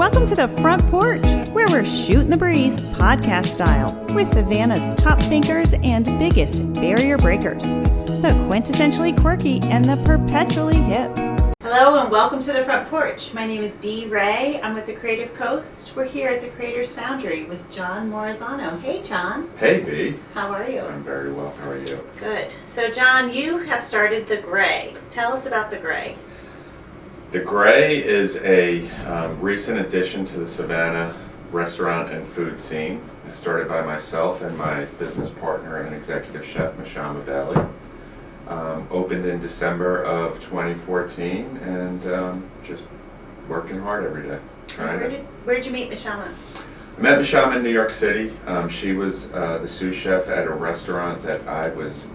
Welcome to the Front Porch, where we're shooting the breeze podcast style with Savannah's top thinkers and biggest barrier breakers, the quintessentially quirky and the perpetually hip. Hello and welcome to the Front Porch. My name is B. Ray. I'm with the Creative Coast. We're here at the Creators Foundry with John Morisan. Hey, John. Hey, B. How are you? I'm very well. How are you? Good. So, John, you have started The Gray. Tell us about The Gray. The Gray is a recent addition to the Savannah restaurant and food scene. I started by myself and my business partner and executive chef, Mashama Valley. Opened in December of 2014 and just working hard every day. Where'd you meet Mashama? I met Mashama in New York City. She was the sous chef at a restaurant that I was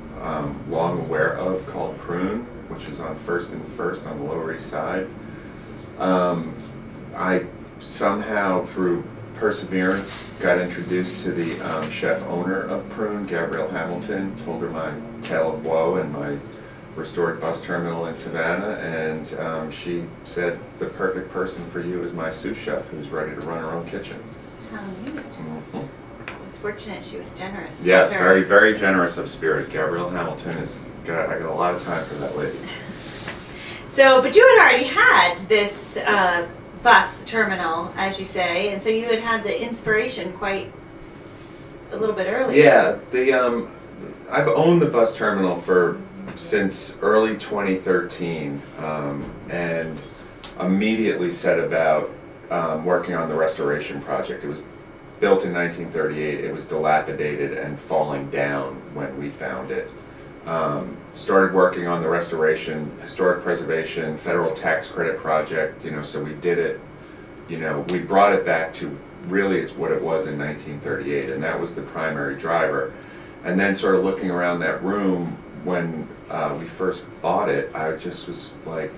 long aware of called Prune, which is on First and First on the Lower East Side. I somehow, through perseverance, got introduced to the chef owner of Prune, Gabrielle Hamilton, told her my tale of woe and my restored bus terminal in Savannah, and she said, the perfect person for you is my sous chef who's ready to run her own kitchen. How neat. I was fortunate she was generous. Yes, very, very generous of spirit. Gabrielle Hamilton I got a lot of time for that lady. So, but you had already had this bus terminal, as you say, and so you had the inspiration quite a little bit earlier. Yeah, I've owned the bus terminal since early 2013, and immediately set about working on the restoration project. It was built in 1938. It was dilapidated and falling down when we found it. Started working on the restoration, historic preservation, federal tax credit project, so we did it, we brought it back to really it's what it was in 1938, and that was the primary driver. And then sort of looking around that room when we first bought it, I just was like,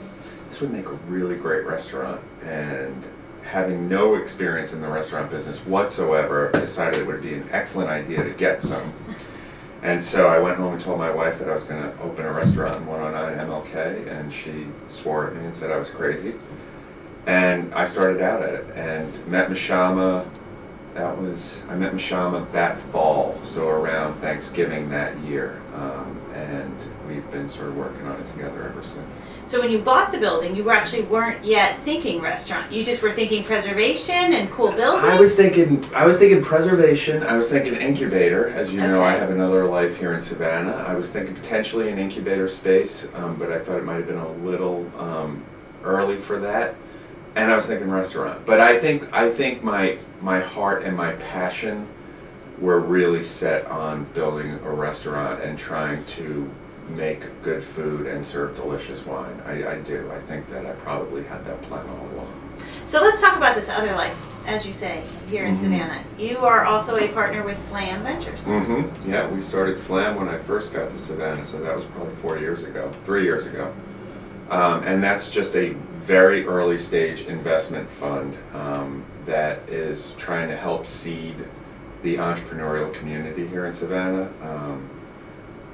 this would make a really great restaurant. And having no experience in the restaurant business whatsoever, decided it would be an excellent idea to get some. And so I went home and told my wife that I was going to open a restaurant in 109 MLK, and she swore at me and said I was crazy. And I started out at it and met Mashama. I met Mashama that fall, so around Thanksgiving that year, and we've been sort of working on it together ever since. So when you bought the building, you weren't yet thinking restaurant. You just were thinking preservation and cool building? I was thinking preservation. I was thinking incubator. As you know, I have another life here in Savannah. I was thinking potentially an incubator space, but I thought it might have been a little early for that. And I was thinking restaurant. But I think my heart and my passion were really set on building a restaurant and trying to make good food and serve delicious wine. I do. I think that I probably had that plan all along. So let's talk about this other life, as you say, here in Savannah. You are also a partner with Slam Ventures. Mm-hmm. Yeah, we started Slam when I first got to Savannah, so that was probably 3 years ago. And that's just a very early stage investment fund that is trying to help seed the entrepreneurial community here in Savannah.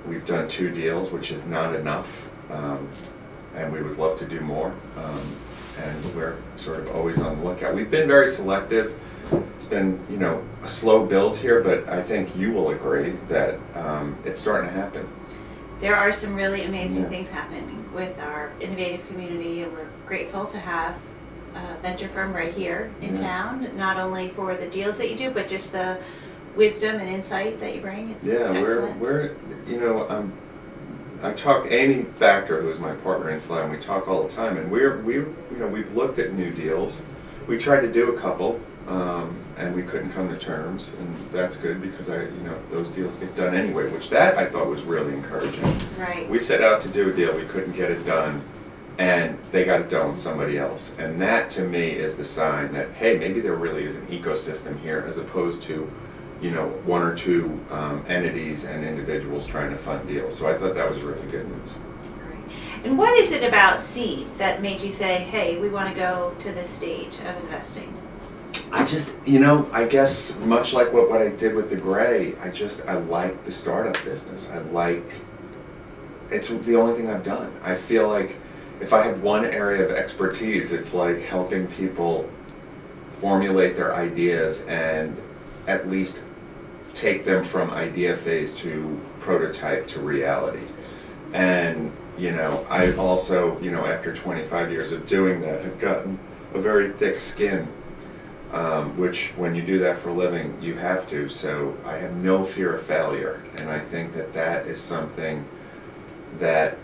We've done 2 deals, which is not enough, and we would love to do more, and we're sort of always on the lookout. We've been very selective. It's been, a slow build here, but I think you will agree that it's starting to happen. There are some really amazing things happening with our innovative community, and we're grateful to have a venture firm right here in town, not only for the deals that you do, but just the wisdom and insight that you bring. It's excellent. we're I talked to Amy Factor, who is my partner in Slam. We talk all the time, and we've looked at new deals. We tried to do a couple, and we couldn't come to terms, and that's good because those deals get done anyway, which that I thought was really encouraging. Right. We set out to do a deal, we couldn't get it done, and they got it done with somebody else. And that to me is the sign that, hey, maybe there really is an ecosystem here as opposed to 1 or 2 entities and individuals trying to fund deals. So I thought that was really good news. Right. And what is it about Seed that made you say, hey, we want to go to this stage of investing? I just, I guess much like what I did with the Gray, I like the startup business. It's the only thing I've done. I feel like if I have one area of expertise, it's like helping people formulate their ideas and at least take them from idea phase to prototype to reality. And, I also, after 25 years of doing that, have gotten a very thick skin, which when you do that for a living, you have to. So I have no fear of failure. And I think that that is something that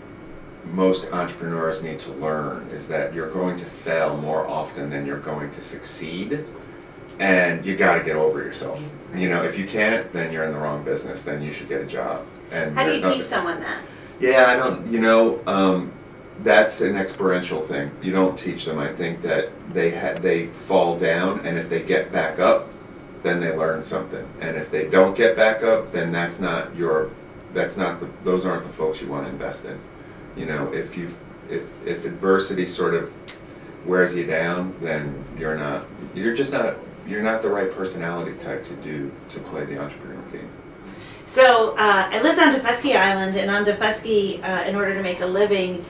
most entrepreneurs need to learn, is that you're going to fail more often than you're going to succeed. And you got to get over yourself. If you can't, then you're in the wrong business. Then you should get a job. And how do you teach someone that? Yeah, I don't. That's an experiential thing. You don't teach them. I think that they fall down, and if they get back up, then they learn something. And if they don't get back up, then those aren't the folks you want to invest in. If adversity sort of wears you down, then you're not the right personality type to play the entrepreneur game. So I lived on Defusky Island, and on Defusky, in order to make a living,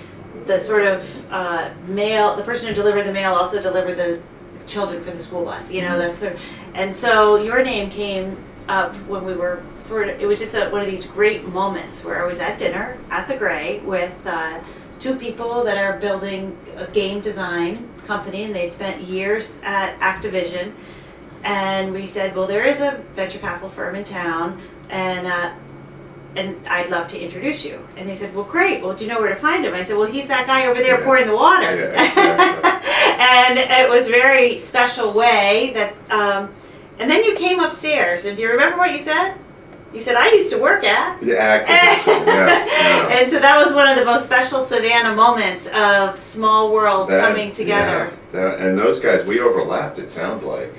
the sort of the person who delivered the mail also delivered the children for the school bus. That's sort of, and so your name came up when we were it was just one of these great moments where I was at dinner at the Gray with two people that are building a game design company, and they'd spent years at Activision. And we said, well, there is a venture capital firm in town, and I'd love to introduce you. And they said, well, great. Well, do you know where to find him? I said, well, he's that guy over there pouring the water. Yeah, exactly. And it was a very special way that, and then you came upstairs, and do you remember what you said? You said, I used to work at. Yeah, Activision, yes. No. And so that was one of the most special Savannah moments of small worlds coming together. Yeah, and those guys, we overlapped, it sounds like.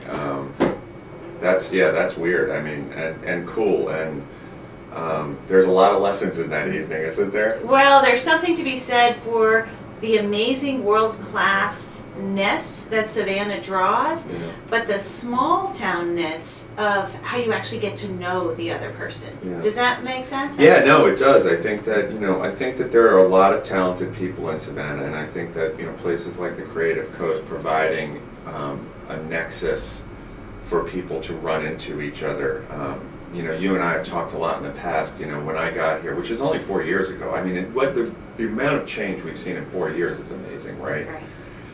That's weird. I mean, and cool. And there's a lot of lessons in that evening, isn't there? Well, there's something to be said for the amazing world-classness that Savannah draws, but the small-townness of how you actually get to know the other person. Yeah. Does that make sense? Yeah, no, it does. I think that there are a lot of talented people in Savannah, and I think that places like the Creative Coast providing a nexus for people to run into each other. You and I have talked a lot in the past, when I got here, which is only 4 years ago. I mean, the amount of change we've seen in 4 years is amazing, right?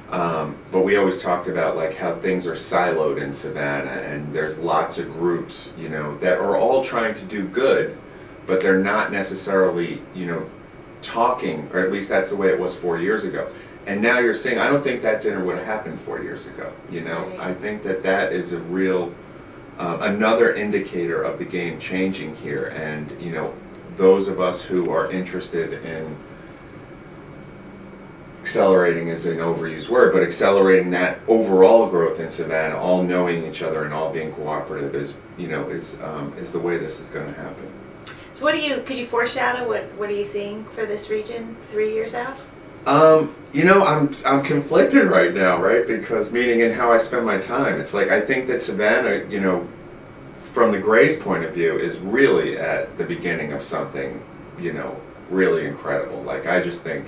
But we always talked about like how things are siloed in Savannah, and there's lots of groups, that are all trying to do good, but they're not necessarily, talking, or at least that's the way it was 4 years ago. And now you're saying, I don't think that dinner would have happened 4 years ago, I think that is a real, another indicator of the game changing here. And, those of us who are interested in accelerating is an overused word, but accelerating that overall growth in Savannah, all knowing each other and all being cooperative is the way this is going to happen. So could you foreshadow what are you seeing for this region 3 years out? I'm conflicted right now, right? Because meaning in how I spend my time, it's like I think that Savannah, from the Gray's point of view, is really at the beginning of something, really incredible. Like I just think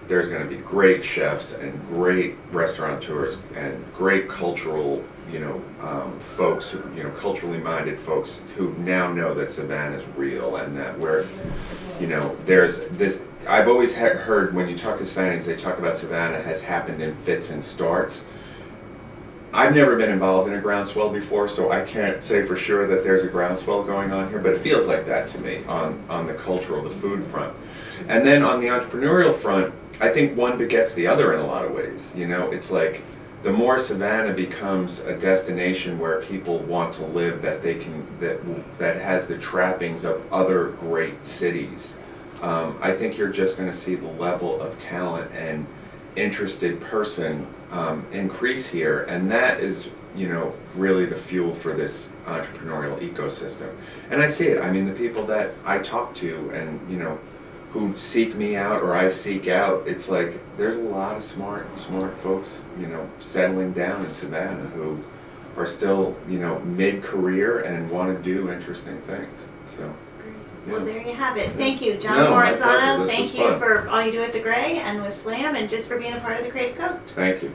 there's going to be great chefs and great restaurateurs and great cultural, folks who, culturally minded folks who now know that Savannah is real, and that there's this. I've always heard when you talk to Savannahans, they talk about Savannah has happened in fits and starts. I've never been involved in a groundswell before, so I can't say for sure that there's a groundswell going on here, but it feels like that to me on the cultural, the food front. And then on the entrepreneurial front, I think one begets the other in a lot of ways. It's like the more Savannah becomes a destination where people want to live, that has the trappings of other great cities, I think you're just going to see the level of talent and interested person increase here, and that is really the fuel for this entrepreneurial ecosystem. And I see it. I mean, the people that I talk to and who seek me out or I seek out, it's like there's a lot of smart folks settling down in Savannah who are still mid-career and want to do interesting things. So. Well, there you have it. Thank you, John Morisan. Thank you for all you do at the Gray and with Slam, and just for being a part of the Creative Coast. Thank you.